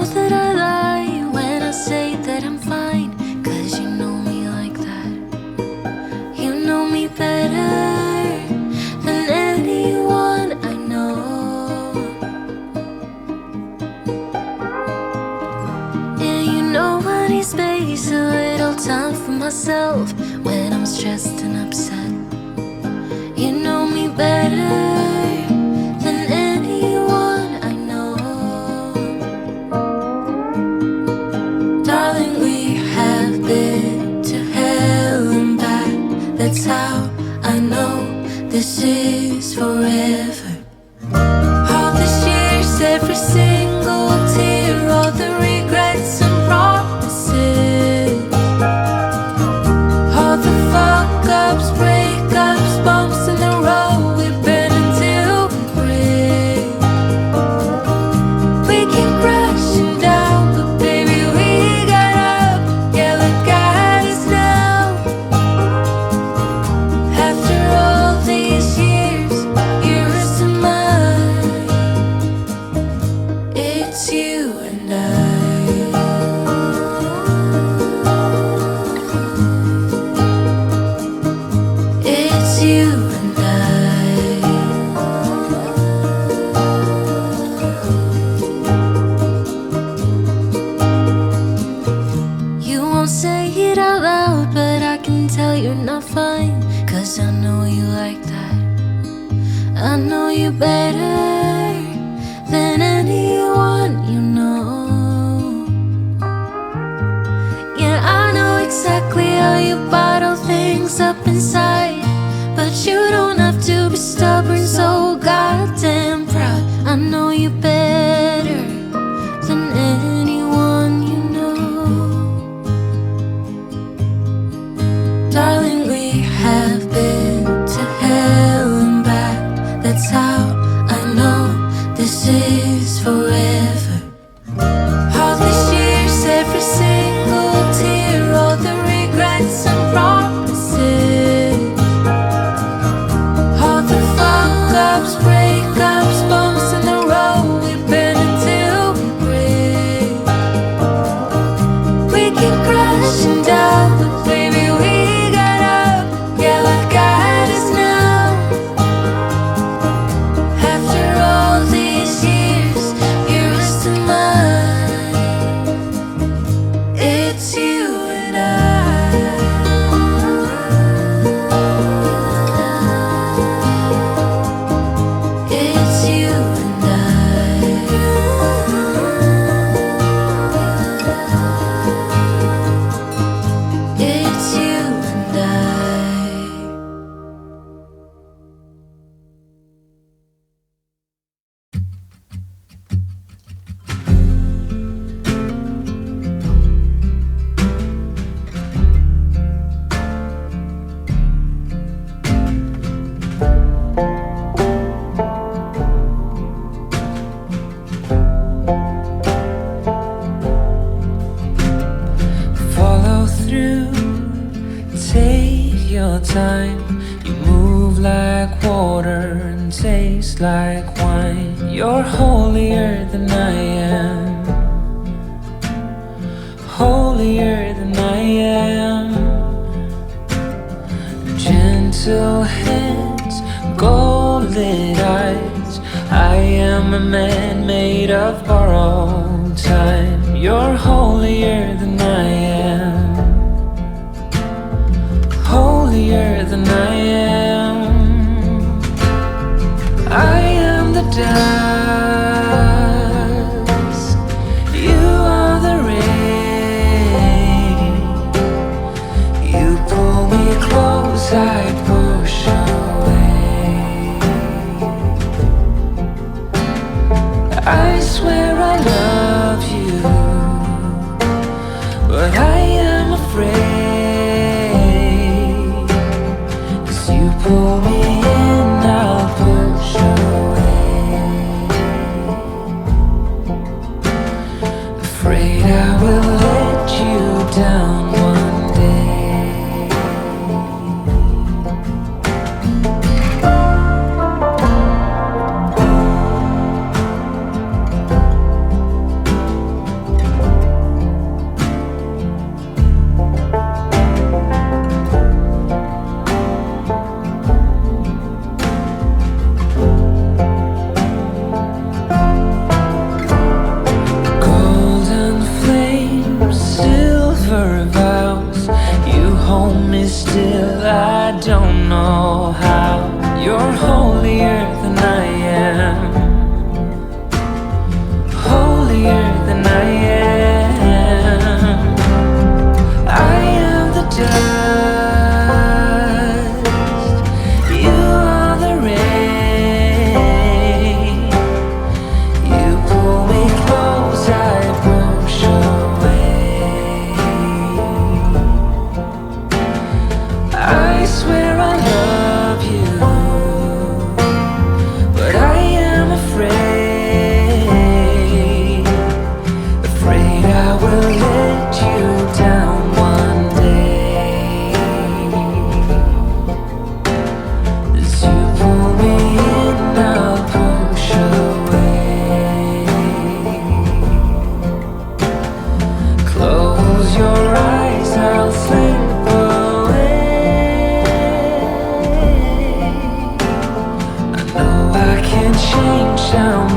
that I lie when I say that I'm fine, 'cause you know me like that. You know me better than anyone I know. Yeah, you know I need space, a little time for myself when I'm stressed and upset. You know me better than anyone I know. Darling, we have been to hell and back. That's how I know this is forever. All these years, every single tear, all the regrets and promises, all the fuck-ups, breakups, bumps in the road, we've been until we break. We keep crashing down, but baby, we got up. Yeah, look at us now. After all these years, yours and mine, it's you and I. It's you and I. You won't say it out loud, but I can tell you're not fine, 'cause I know you like that. I know you better than anyone you know. Yeah, I know exactly how you bottle things up inside, but you don't have to be stubborn, so goddamn proud. I know you better than anyone you know. Darling, we have been to hell and back. That's how I know this is forever. All these years, every single tear, all the regrets and promises, all the fuck-ups, breakups, bumps in the road, we've been until we break. We keep crashing down, but baby, we got up. Yeah, look at us now. After all these years, yours to mine, it's you and I. It's you and I. It's you and I. Follow through, take your time. You move like water and taste like wine. You're holier than I am, holier than I am. Gentle hands, golden eyes. I am a man made of borrowed time. You're holier than I am, holier than I am. I am the dust, you are the rain. You pull me close, I push away. I swear I love you, but I am afraid. 'Cause you pull me in, I'll push away. Afraid I will let you down one day. You're holier than I am, holier than I am. I am the dust, you are the rain. You pull me close, I push away. I swear I love you, but I am afraid, afraid I will let you down one day. As you pull me in, I'll push away. Close your eyes, I'll slip away. I know I can change, I'm